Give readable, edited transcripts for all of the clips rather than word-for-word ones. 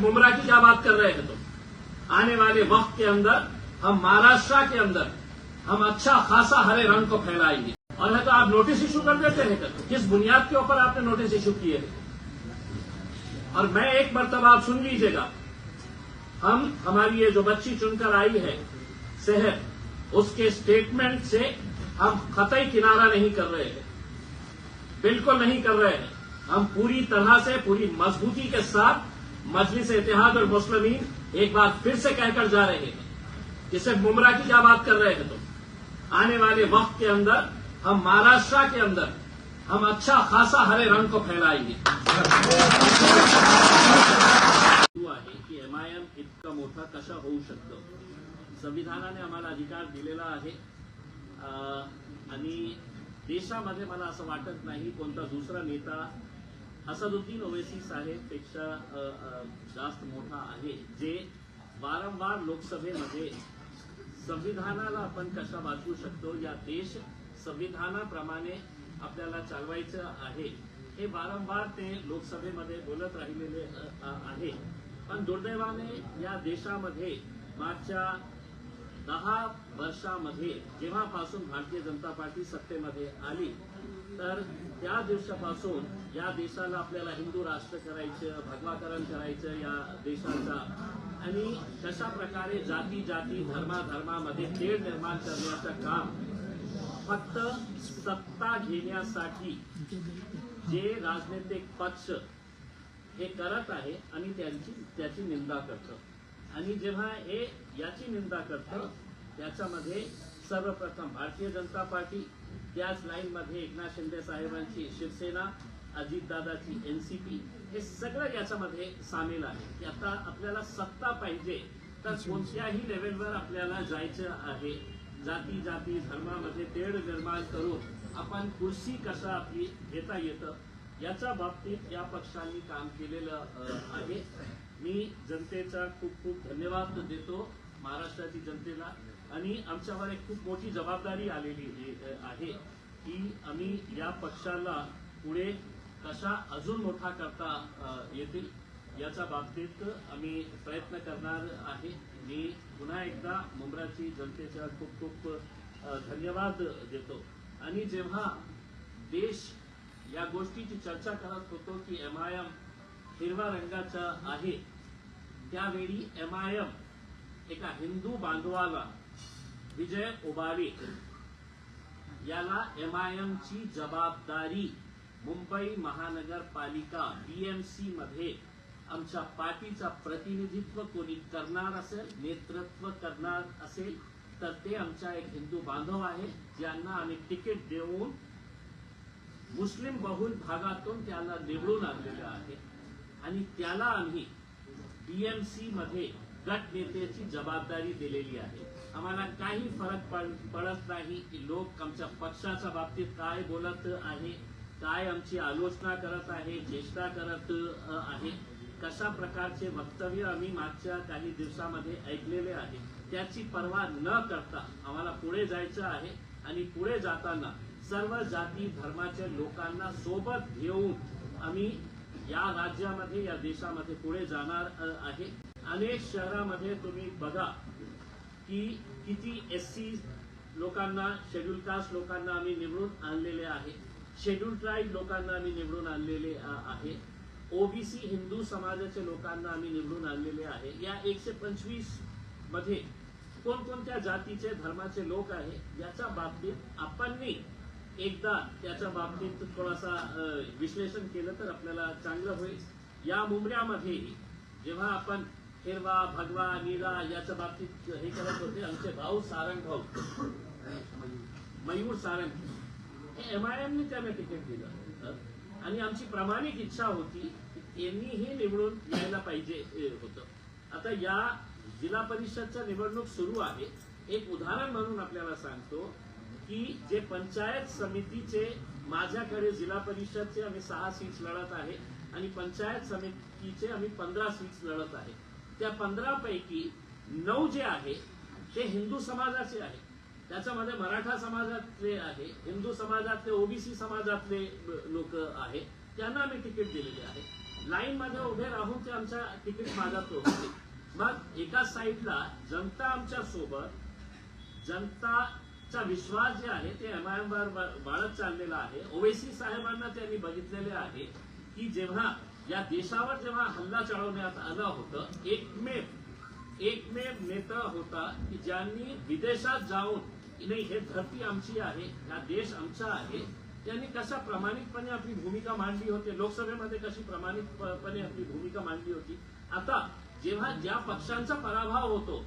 गुमराह की क्या बात कर रहे थे तुम? आने वाले वक्त के अंदर हम महाराष्ट्र के अंदर हम अच्छा खासा हरे रंग को फैलाएंगे। और है तो आप नोटिस इशू कर देते हैं, किस बुनियाद के ऊपर आपने नोटिस इशू किए हैं? और मैं एक मर्तबा आप सुन लीजिएगा, हमारी ये जो बच्ची चुनकर आई है शहर, उसके स्टेटमेंट से हम कतई किनारा नहीं कर रहे हैं, बिल्कुल नहीं कर रहे हैं। हम पूरी तरह से पूरी मजबूती के साथ मजलिस इत्तेहाद और मुस्लिमीन एक बार फिर से कहकर जा रहे हैं कि सिर्फ गुमराह की क्या बात कर रहे हैं तुम? आने वाले वक्त के अंदर हम महाराष्ट्र के अंदर हम अच्छा खासा हरे रंग को फैलाएंगे। आहे की एमआयएम इतका मोठा कशा होऊ शकतो? संविधानाने आम्हाला अधिकार दिलेला आहे आणि देशामध्ये मला असं वाटत नाही कोणता दुसरा नेता असदुद्दीन ओवैसी साहेब पेक्षा जास्त मोठा आहे, जे वारंवार लोकसभेमध्ये संविधानाला आपण कशा वाचवू शकतो, या देश संविधानाप्रमाणे आपल्याला चालवायचं आहे, हे वारंवार ते लोकसभेमध्ये बोलत राहिलेले आहे। पण दुर्दैवाने या देशामध्ये मागच्या 10 वर्षामध्ये जेव्हापासून भारतीय जनता पार्टी सत्तेमध्ये आली, तर त्या दिवसापासून या देशाला आपल्याला हिंदू राष्ट्र करायचं, भगवाकरण करायचं या देशाचा, आणि कशा प्रकारे जाती जाती धर्माधर्मामध्ये तेढ निर्माण करण्याचं काम फक्त सत्ता घेण्यासाठी जे राजनैतिक पक्ष हे करत आहे आणि त्याची निंदा करतं। आणि जेव्हा हे याची निंदा करतं त्याच्यामध्ये सर्वप्रथम भारतीय जनता पार्टी, त्याच लाईनमध्ये एकनाथ शिंदे साहेबांची शिवसेना, अजितदादाची एनसीपी, हे सगळं याच्यामध्ये सामील आहे की आता आपल्याला सत्ता पाहिजे तर कोणत्याही लेव्हलवर आपल्याला जायचं आहे। जाती जाती धर्मामध्ये तेढ निर्माण करून आपण कुर्सी कशा आपली घेता येतं याच्या बाबतीत या पक्षांनी काम केलेलं आहे। मी जनतेचा खूप खूप धन्यवाद देतो, महाराष्ट्राची जनतेला, आणि आमच्यावर एक खूप मोठी जबाबदारी आलेली आहे की आम्ही या पक्षाला पुढे कशा अजून मोठा करता येतील याच्या बाबतीत आम्ही प्रयत्न करणार आहे। मी पुन्हा एकदा मुंब्राची जनतेचा खूप खूप धन्यवाद देतो। आणि जेव्हा देश या गोष्टीची चर्चा करत होतो की एमआयएम हिरवा रंगाचा आहे, त्यावेळी एमआयएम एका हिंदू बांधवाला, विजय ओबावे याला एमआयएमची जबाबदारी मुंबई महानगरपालिका बीएमसी मध्ये आमच्या पार्टीचा प्रतिनिधित्व कोणी करणार असेल, नेतृत्व करणार असेल, तर ते आमचा एक हिंदू बांधव आहे, ज्यांना आम्ही तिकीट देऊन मुस्लिम बहुल भागातून त्याला निवडून आणलेलं आहे, आणि त्याला आम्ही बीएमसी मध्ये गट नेत्याची जबाबदारी दिलेली आहे। आम्हाला काही फरक पडत नाही की लोक आमच्या पक्षाच्या बाबतीत काय बोलत आहे, काय आमची आलोचना करत आहे, चेष्टा करत आहे, कशा प्रकारचे वक्तव्य आम्ही मागच्या काही दिवसामध्ये ऐकलेले आहे, त्याची पर्वा न करता आम्हाला पुढे जायचं आहे। आणि पुढे जाताना सर्व जाती धर्माच्या लोकांना सोबत घेऊन आम्ही या राज्यामध्ये या देशामध्ये पुढे जाणार आहे। अनेक शहरामध्ये तुम्ही बघा की किती एससी लोकांना, शेड्यूल कास्ट लोकांना आम्ही निवडून आणलेले आहे, शेड्यूल ट्राईब लोकांना आम्ही निवडून आणलेले आहे, ओबीसी हिंदू समाजाच्या लोकांना आम्ही निवडून आणलेले आहे। या 125 मध्ये कोणकोणत्या जातीचे धर्माचे लोक आहे याच्या बाबतीत आपण एकदा त्याच्या बाबतीत थोडासा विश्लेषण केलं तर आपल्याला चांगलं होईल। या मुंब्र्यामध्ये जेव्हा आपण हिरवा भगवा निळा याच्या बाबतीत हे करत होते, आमचे भाऊ सारंग भाऊ मयूर सारंग हे एमआयएमने त्यांना तिकीट दिलं, आणि आमची प्रामाणिक इच्छा होती की यांनीही निवडून यायला पाहिजे होतं। आता या जिल्हा परिषदच्या निवडणूक सुरू आहे, एक उदाहरण म्हणून आपल्याला सांगतो की जे पंचायत समितीचे, माझ्याकडे जिल्हा परिषदचे आम्ही 6 सीट्स लढत आहे आणि पंचायत समितीचे आम्ही 15 सीट्स लढत आहे। त्या 15 पैकी 9 जे आहे ते हिंदू समाजाचे आहे, त्याच्यामध्ये मराठा समाजातले आहे, हिंदू समाजातले, ओबीसी समाजातले लोक आहे, त्यांना आम्ही तिकीट दिलेले आहे। लाईन मध्ये उभे राहून ते आमच्या तिकीट मागत होते. मग एका साईडला जनता आमच्या सोबत, जनताचा विश्वास जे आहे ते MIM वर वाढत चाललेला आहे. ओवेसी साहेबांना त्यांनी बघितलेले आहे की जेव्हा या देशावर जेव्हा हल्ला चढवण्यात आलं होतं, एकमेव नेता होता की ज्यांनी विदेशात जाऊन नाही हे धरती आमची आहे, हा देश आमचा आहे, त्यांनी कशा प्रामाणिकपणे आपली भूमिका मांडली होती. लोकसभेमध्ये कशी प्रामाणिकपणे आपली भूमिका मांडली होती. आता जेव्हा ज्या पक्षांचा पराभव होतो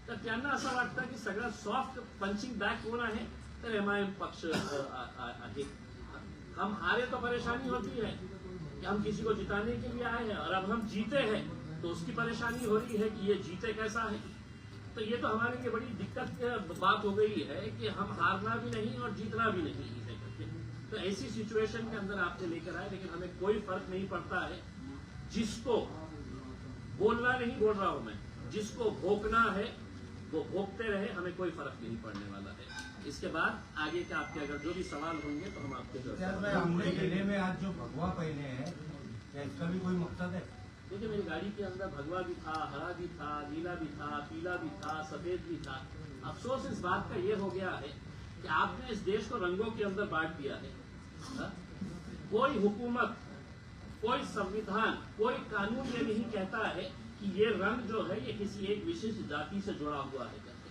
तर त्यांना असं वाटतं की सगळ्यात सॉफ्ट पंचिंग बॅग कोण आहे, तर MIM पक्ष आहे. हम हारे तो परेशानी होती है कि हम किसी को जिताने के लिए आए हैं, और अब हम जीते हैं तो उसकी परेशानी हो रही है कि ये जीते कैसा है. तो ये तो हमारे लिए बड़ी दिक्कत बात हो गई है कि हम हारना भी नहीं और जीतना भी नहीं है करके. तो ऐसी सिचुएशन के अंदर आपने लेकर आए, लेकिन हमें कोई फर्क नहीं पड़ता है. जिसको बोलना नहीं बोल रहा हूं मैं, जिसको भोंकना है वो भोंकते रहे, हमें कोई फर्क नहीं पड़ने वाला है. इसके बाद आगे के आपके अगर जो भी सवाल होंगे तो हम आपके हमने गले में आज जो भगवा पहने हैं, क्या इसका भी कोई मकसद है? देखिए, मेरी गाड़ी के अंदर भगवा भी था, हरा भी था, नीला भी था, पीला भी था, सफेद भी था. अफसोस इस बात का ये हो गया है कि आपने इस देश को रंगों के अंदर बांट दिया है. कोई हुकूमत, कोई संविधान, कोई कानून ये नहीं कहता है कि ये रंग जो है ये किसी एक विशिष्ट जाति से जुड़ा हुआ है करके.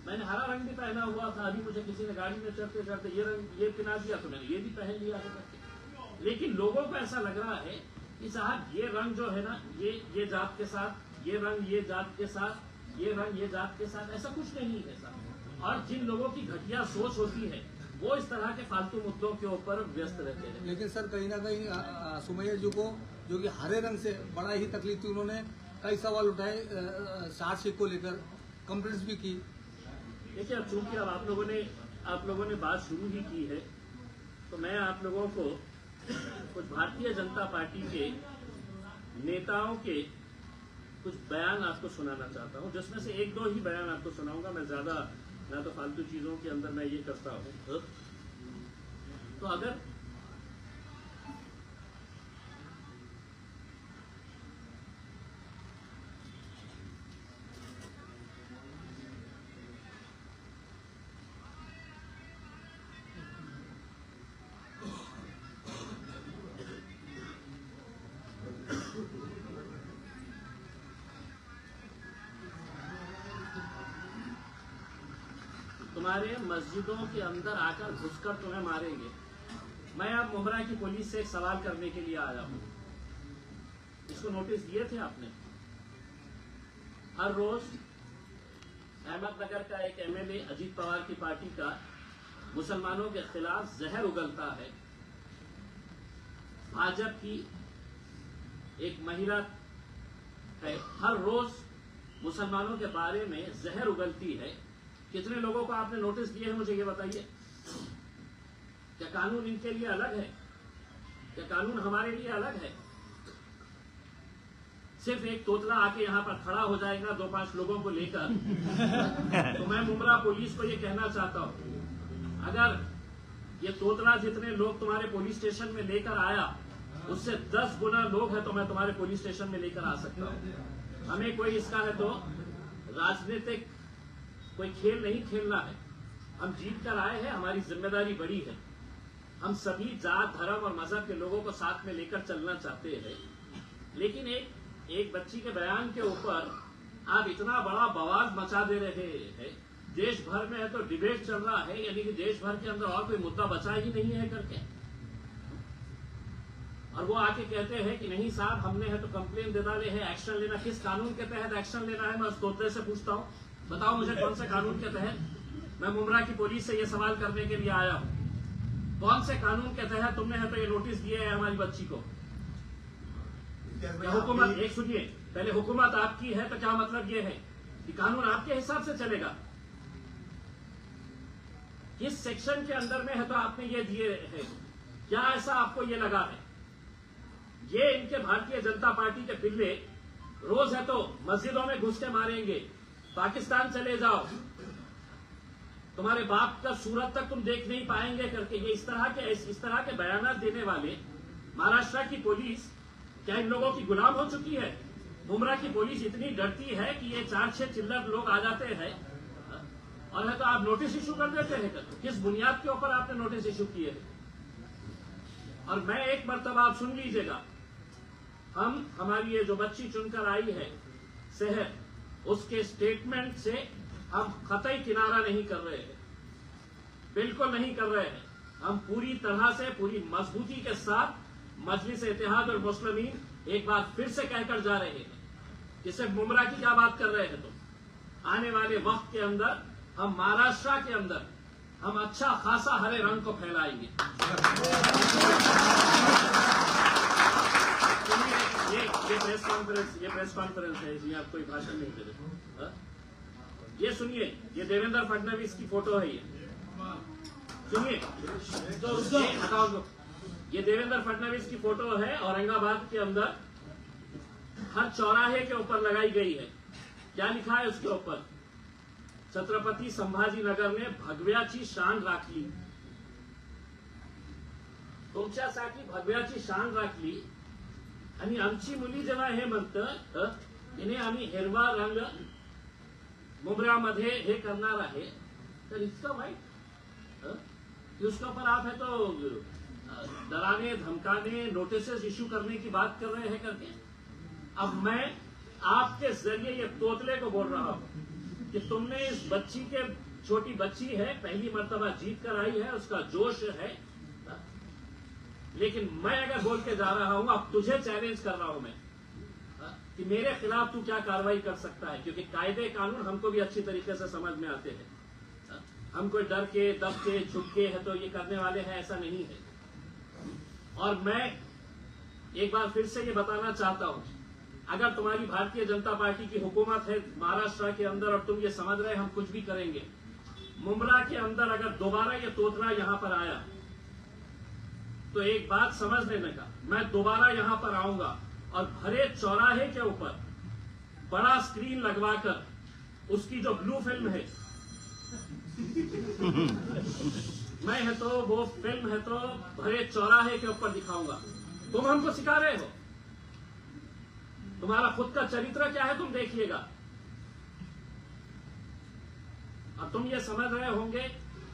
मैंने हरा रंग भी पहना हुआ था, अभी मुझे किसी ने गाड़ी में चढ़ते चढ़ते ये रंग ये पहना दिया तो मैंने ये भी पहन लिया है करके. लेकिन लोगों को ऐसा लग रहा है कि साहब ये रंग जो है ना, ये जात के साथ, ये रंग ये जात के साथ, ये रंग ये जात के साथ, ऐसा कुछ नहीं है साहब. और जिन लोगों की घटिया सोच होती है वो इस तरह के फालतू मुद्दों के ऊपर व्यस्त रहते हैं. लेकिन सर कहीं ना कहीं सुमैया जी को जो कि हरे रंग से बड़ा ही तकलीफ थी, उन्होंने कई सवाल उठाए, चार्जशीट को लेकर कंप्लेंट्स भी की. देखिए, अब चूंकि अब आप लोगों ने बात शुरू ही की है तो मैं आप लोगों को कुछ भारतीय जनता पार्टी के नेताओं के कुछ बयान आपको सुनाना चाहता हूं, जिसमें से एक दो ही बयान आपको सुनाऊंगा. मैं ज्यादा ना तो फालतू चीजों के अंदर मैं ये करता हूं. तो अगर तुम्हारे मस्जिदों के अंदर आकर घुसकर तुम्हें मारेंगे. मैं अब मुमरा की पुलिस से एक सवाल करने के लिए आया हूं. इसको नोटिस दिए थे आपने? हर रोज अहमदनगर का एक MLA अजीत पवार की पार्टी का मुसलमानों के खिलाफ जहर उगलता है. भाजपा की एक महिला है, हर रोज मुसलमानों के बारे में जहर उगलती है. कितने लोगों को आपने नोटिस दिए हैं, मुझे ये बताइए. क्या कानून इनके लिए अलग है? क्या कानून हमारे लिए अलग है? सिर्फ एक तोतला आके यहाँ पर खड़ा हो जाएगा 2-5 लोगों को लेकर. तो मैं मुमरा पुलिस को ये कहना चाहता हूं, अगर ये तोतला जितने लोग तुम्हारे पुलिस स्टेशन में लेकर आया उससे 10 गुना लोग हैं तो मैं तुम्हारे पुलिस स्टेशन में लेकर आ सकता हूं. हमें कोई इसका है तो राजनीतिक कोई खेल नहीं खेलना है. हम जीत कर आए हैं, हमारी जिम्मेदारी बड़ी है. हम सभी जात, धर्म और मजहब के लोगों को साथ में लेकर चलना चाहते हैं. लेकिन एक बच्ची के बयान के ऊपर आप इतना बड़ा बवाल मचा दे रहे हैं. देश भर में है तो डिबेट चल रहा है, यानी कि देश भर के अंदर और कोई मुद्दा बचा ही नहीं है करके. और वो आके कहते हैं कि नहीं साहब हमने है तो कंप्लेन दे डाले है, एक्शन लेना. किस कानून के तहत एक्शन लेना है, मैं उस तोते से पूछता हूं. बताओ मुझे कौन से कानून के तहत. मैं मुमरा की पुलिस से ये सवाल करने के लिए आया हूं, कौन से कानून के तहत तुमने है तो ये नोटिस दिए है हमारी बच्ची को. हुकूमत, एक सुनिए, पहले हुकूमत आपकी है तो क्या मतलब ये है कि कानून आपके हिसाब से चलेगा? किस सेक्शन के अंदर में है तो आपने ये दिए है? क्या ऐसा आपको ये लगा है? ये इनके भारतीय जनता पार्टी के पिल्ले रोज है तो मस्जिदों में घुस के मारेंगे, पाकिस्तान चले जाओ, तुम्हारे बाप का सूरत तक तुम देख नहीं पाएंगे करके ये इस तरह के बयान देने वाले महाराष्ट्र की पुलिस क्या इन लोगों की गुलाम हो चुकी है? मुमरा की पुलिस इतनी डरती है कि ये 4-6 चिल्लर लोग आ जाते हैं और है तो आप नोटिस इशू कर देते हैं। किस बुनियाद के ऊपर आपने नोटिस इशू किए? और मैं एक मर्तबा आप सुन लीजिएगा, हमारी ये जो बच्ची चुनकर आई है शहर, उसके स्टेटमेंट से हम कतई किनारा नहीं कर रहे हैं, बिल्कुल नहीं कर रहे हैं। हम पूरी तरह से पूरी मजबूती के साथ मजलिस इत्तेहाद और मुस्लिमीन एक बार फिर से कहकर जा रहे हैं कि सिर्फ मुमरा की क्या बात कर रहे हैं तुम। आने वाले वक्त के अंदर हम महाराष्ट्र के अंदर हम अच्छा खासा हरे रंग को फैलाएंगे। ये प्रेस कॉन्फ्रेंस है, इसमें आप कोई भाषण नहीं दे रहे। ये सुनिए, ये देवेंद्र फडणवीस की फोटो है। ये सुनिए, तो हटाओ दो। ये देवेंद्र फडणवीस की फोटो है, औरंगाबाद के अंदर हर चौराहे के ऊपर लगाई गई है। क्या लिखा है उसके ऊपर? छत्रपती संभाजीनगर ने भगव्याची शान राखली। तुमच्यासाठी भगव्याची शान राखली आणि आमची मुली जेव्हा हे म्हणतं तिने आम्ही हिरवा रंग मुंबऱ्यामध्ये हे करणार आहे, तर इतकं वाईट उसके ऊपर आप है तो डराने धमकाने नोटिसेस इश्यू करने की बात कर रहे हैं करके। अब मैं आपके जरिए ये तोतले को बोल रहा हूं कि तुमने इस बच्ची के, छोटी बच्ची है, पहली मर्तबा जीत कर आई है, उसका जोश है, लेकिन मैं अगर बोल के जा रहा हूं, अब तुझे चैलेंज कर रहा हूं मैं कि मेरे खिलाफ तू क्या कार्रवाई कर सकता है, क्योंकि कायदे कानून हमको भी अच्छी तरीके से समझ में आते हैं। हम कोई डर के दब के झुक के है तो ये करने वाले हैं, ऐसा नहीं है। और मैं एक बार फिर से ये बताना चाहता हूं, अगर तुम्हारी भारतीय जनता पार्टी की हुकूमत है महाराष्ट्र के अंदर और तुम ये समझ रहे हम कुछ भी करेंगे, मुमरा के अंदर अगर दोबारा ये तोतला यहां पर आया तो एक बात समझ लेने का, मैं दोबारा यहां पर आऊंगा और भरे चौराहे के ऊपर बड़ा स्क्रीन लगवाकर उसकी जो ब्लू फिल्म है मैं है तो वो फिल्म है तो भरे चौराहे के ऊपर दिखाऊंगा। तुम हमको सिखा रहे हो, तुम्हारा खुद का चरित्र क्या है तुम देखिएगा। अब तुम ये समझ रहे होंगे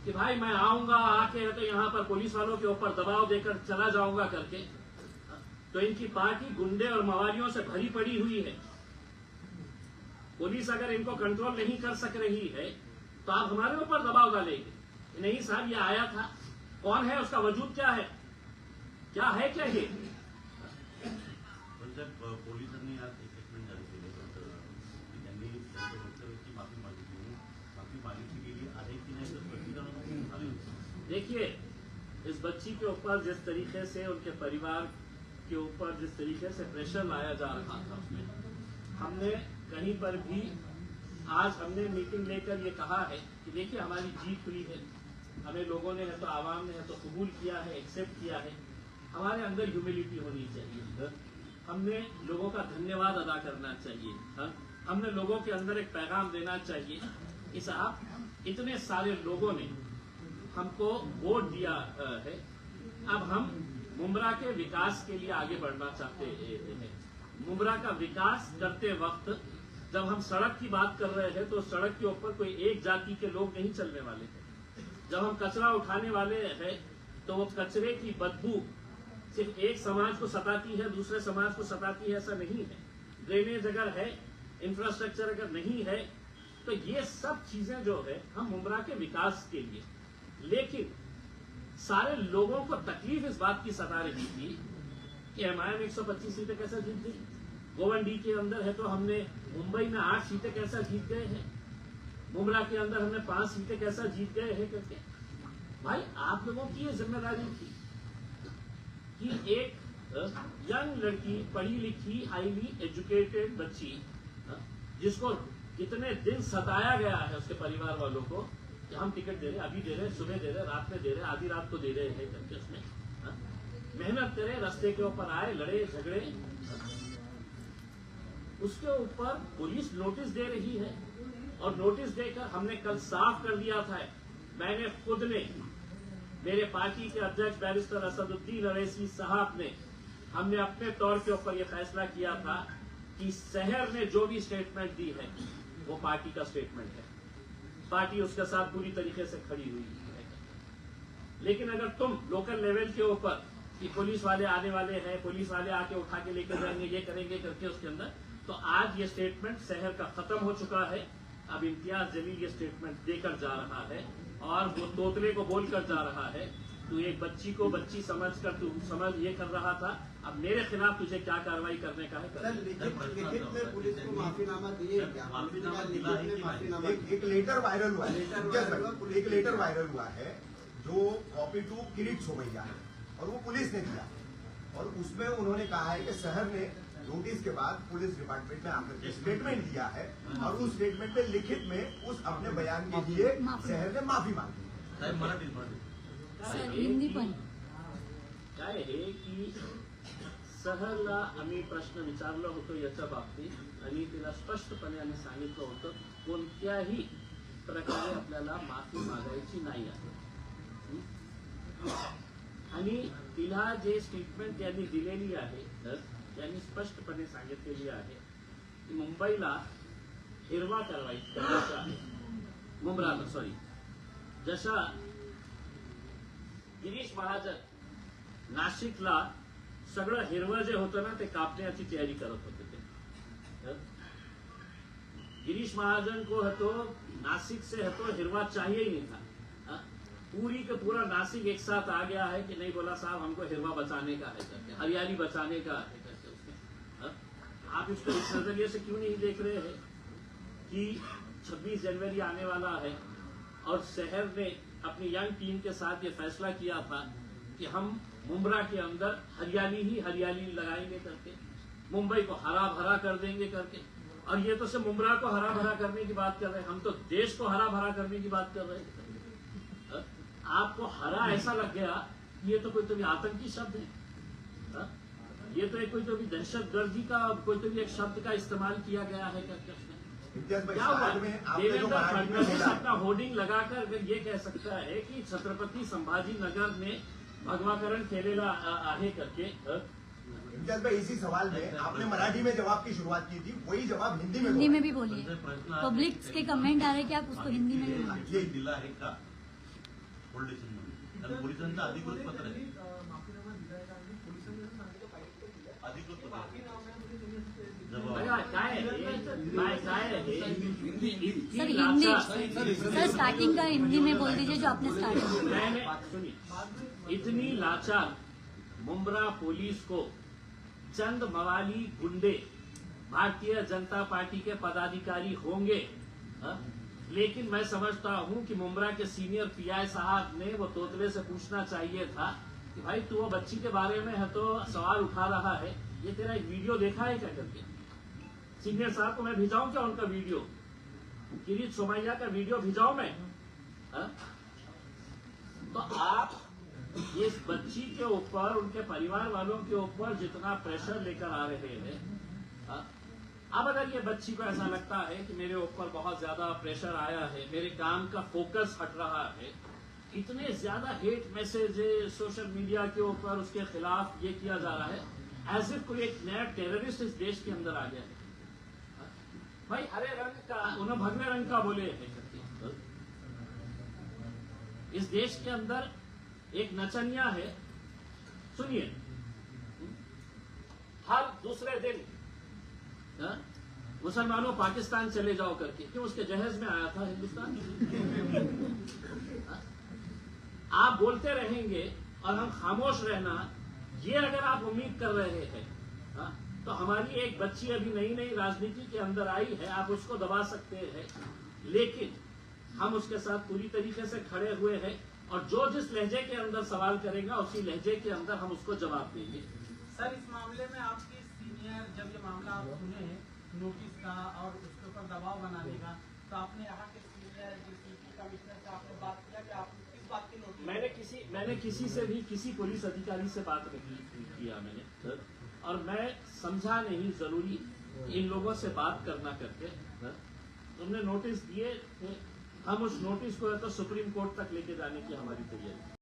कि भाई मैं आऊंगा, आके है तो यहां पर पुलिस वालों के ऊपर दबाव देकर चला जाऊंगा करके, तो इनकी पार्टी गुंडे और मवालियों से भरी पड़ी हुई है। पुलिस अगर इनको कंट्रोल नहीं कर सक रही है तो आप हमारे ऊपर दबाव डालेंगे। नहीं साहब, ये आया था, कौन है, उसका वजूद क्या है, क्या है, क्या ये? पोलिसांनी आज एक स्टेटमेंट जारी केलं, त्यांनी त्यांच्या वक्तव्याची माफी मागितली गेली आहे की नाही, तर स्पष्टीकरण आले। देखिए, इस बच्ची के ऊपर जिस तरीके से उनके परिवार के ऊपर जिस तरीके से प्रेशर लाया जा रहा था, उसमें हमने कहीं पर भी आज हमने मीटिंग लेकर ये कहा है कि देखिए हमारी जीत हुई है, हमें लोगों ने है तो आवाम ने है तो कबूल किया है, एक्सेप्ट किया है। हमारे अंदर ह्यूमिलिटी होनी चाहिए, हमने लोगों का धन्यवाद अदा करना चाहिए, हमने लोगों के अंदर एक पैगाम देना चाहिए कि साहब इतने सारे लोगों ने हमको वोट दिया है, अब हम मुमरा के विकास के लिए आगे बढ़ना चाहते हैं। मुमरा का विकास करते वक्त जब हम सड़क की बात कर रहे हैं तो सड़क के ऊपर कोई एक जाति के लोग नहीं चलने वाले हैं। जब हम कचरा उठाने वाले हैं तो वो कचरे की बदबू सिर्फ एक समाज को सताती है, दूसरे समाज को सताती है, ऐसा नहीं है। ड्रेनेज अगर है, इंफ्रास्ट्रक्चर अगर नहीं है, तो ये सब चीजें जो है हम मुमरा के विकास के लिए, लेकिन सारे लोगों को तकलीफ इस बात की सता रही थी कि एमआईएम 125 सीटें कैसे जीत गई, गोवंडी के अंदर है तो हमने मुंबई में 8 सीटें कैसा जीत गए हैं, मुमरा के अंदर हमने 5 सीटें कैसा जीत गए हैं करके। भाई आप लोगों की ये जिम्मेदारी थी कि एक यंग लड़की, पढ़ी लिखी, हाईली एजुकेटेड बच्ची, जिसको कितने दिन सताया गया है उसके परिवार वालों को कि हम टिकट दे रहे, अभी दे रहे, सुबह दे रहे, रात में दे रहे, आधी रात को दे रहे हैं करके, उसमें मेहनत करे, रास्ते के ऊपर आए, लड़े झगड़े, उसके ऊपर पुलिस नोटिस दे रही है। और नोटिस देकर हमने कल साफ कर दिया था, मैंने खुद ने, मेरे पार्टी के अध्यक्ष बैरिस्टर असदुद्दीन अवैसी साहब ने हमने अपने तौर के ऊपर यह फैसला किया था कि शहर ने जो भी स्टेटमेंट दी है वो पार्टी का स्टेटमेंट है, पार्टी उसके साथ पूरी तरीके से खड़ी हुई है। लेकिन अगर तुम लोकल लेवल के ऊपर कि पुलिस वाले आने वाले हैं, पुलिस वाले आके उठा के लेकर जाएंगे, ये करेंगे करके उसके अंदर, तो आज ये स्टेटमेंट शहर का खत्म हो चुका है। अब इम्तियाज जलील ये स्टेटमेंट देकर जा रहा है और वो तोतले को बोलकर जा रहा है, तू एक बच्ची को बच्ची समझकर तू समझ ये कर रहा था, अब मेरे खिलाफ तुझे क्या कार्रवाई करने का है कर। लिखित में पुलिस को माफीनामा दिए क्या? माफीनामा दिला है कि माफीनामा एक लेटर वायरल हुआ है, एक लेटर वायरल हुआ है जो कॉपी टू किरीट सोमैया है और वो पुलिस ने दिया और उसमें उन्होंने कहा है कि शहर ने नोटिस के बाद पुलिस डिपार्टमेंट में आकर के स्टेटमेंट दिया है और उस स्टेटमेंट में लिखित में उस अपने बयान के लिए शहर ने माफी मांगी है। साहेब मराठी सर हिंदी पण काय आहे की सहरला आम्ही प्रश्न विचारला होतो याच्या बाबतीत आणि तिला स्पष्टपणे आम्ही सांगितलं होतं कोणत्याही प्रकारे आपल्याला माफी मागायची नाही आहे। आणि तिला जे स्टेटमेंट त्यांनी दिलेली आहे त्यांनी स्पष्टपणे सांगितलेली आहे की मुंबईला हिरवा करायचा आहे, मुंब्राला सॉरी, जशा गिरीश महाजन नाशिकला सगळं हिरवं जे होतं ना ते कापण्याची तयारी करत होते ते। गिरीश महाजन को है तो नासिक से है तो हिरवा चाहिए ही नहीं था, पूरी का पूरा नासिक एक साथ आ गया है कि नहीं, बोला साहब हमको हिरवा बचाने का है करके, हरियाली बचाने का है करके उसमें। आप इसको इस नजरिए से क्यों नहीं देख रहे हैं कि 26 जनवरी आने वाला है और शहर ने अपनी यंग टीम के साथ ये फैसला किया था कि हम मुंब्रा के अंदर हरियाली ही हरियाली लगाएंगे करके, मुंबई को हरा भरा कर देंगे करके। और ये तो सिर्फ मुंब्रा को हरा भरा करने की बात कर रहे हैं, हम तो देश को हरा भरा करने की बात कर रहे हैं। आपको हरा ऐसा लग गया ये तो कोई तो भी आतंकी शब्द है, ये तो एक कोई तो भी दहशतगर्दी का कोई तो भी एक शब्द का इस्तेमाल किया गया है करके उसमें। क्या हुआ? देवेंद्र फडणवीस अपना होर्डिंग लगाकर अगर ये कह सकता है कि छत्रपति संभाजी नगर ने भगवाकरण केलेला आहे करके। इम्तियाज भाई इसी सवाल में आपने मराठी में जवाब की शुरुआत की थी, वही जवाब हिंदी में भी बोलिए। पब्लिक के कमेंट आ रहे कि आप उसको हिंदी में भी बोलिए। ये दिला आहे का पोलीस स्टेशनमध्ये? कारण पोलिसांचं अधिकृत पत्र आहे, अधिकृत पत्र आहे। काय सर हिंदी सर स्टार्टिंग का हिंदी में बोल दीजिए जो आपने स्टार्ट किया। मैंने सुनिए, इतनी लाचार मुंब्रा पुलिस को चंद मवाली गुंडे भारतीय जनता पार्टी के पदाधिकारी होंगे, लेकिन मैं समझता हूं कि मुंब्रा के सीनियर पीआई साहब ने वो तोतले से पूछना चाहिए था कि भाई तू वो बच्ची के बारे में है तो सवाल उठा रहा है, ये तेरा एक वीडियो देखा है क्या करके। सीनियर साहब को मैं भिजाऊं क्या उनका वीडियो, किरीट सोमैया का वीडियो भिजाऊं मैं? तो आप इस बच्ची के ऊपर उनके परिवार वालों के ऊपर जितना प्रेशर लेकर आ रहे हैं, अब अगर ये बच्ची को ऐसा लगता है कि मेरे ऊपर बहुत ज्यादा प्रेशर आया है, मेरे काम का फोकस हट रहा है, इतने ज्यादा हेट मैसेज सोशल मीडिया के ऊपर उसके खिलाफ ये किया जा रहा है, एज इफ कोई एक नया टेररिस्ट इस देश के अंदर आ गया है। भाई हरे रंग का उन्हें भगवे रंग का बोले हैं। इस देश के अंदर एक नचनिया है, सुनिए, हर दूसरे दिन मुसलमानों पाकिस्तान चले जाओ करके, क्यों उसके जहेज में आया था हिंदुस्तान। आप बोलते रहेंगे और हम खामोश रहना, ये अगर आप उम्मीद कर रहे हैं तो हमारी एक बच्ची अभी नई नई राजनीति के अंदर आई है, आप उसको दबा सकते हैं, लेकिन हम उसके साथ पूरी तरीके से खड़े हुए हैं और जो जिस लहजे के अंदर सवाल करेगा उसी लहजे के अंदर हम उसको जवाब देंगे। सर इस मामले में आपकी सीनियर जब ये मामला आप सुने नोटिस का और उसके ऊपर दबाव बनाने का, तो आपने यहाँ के सीनियर डीसीपी कमिश्नर से आपने बात किया कि आप किस बात की नोटिस? मैंने किसी से भी किसी पुलिस अधिकारी से बात नहीं किया मैंने, और मैं समझा नहीं जरूरी इन लोगों से बात करना करके। तुमने नोटिस दिए, हम उस नोटिस को तो सुप्रीम कोर्ट तक लेके जाने की हमारी तैयारी।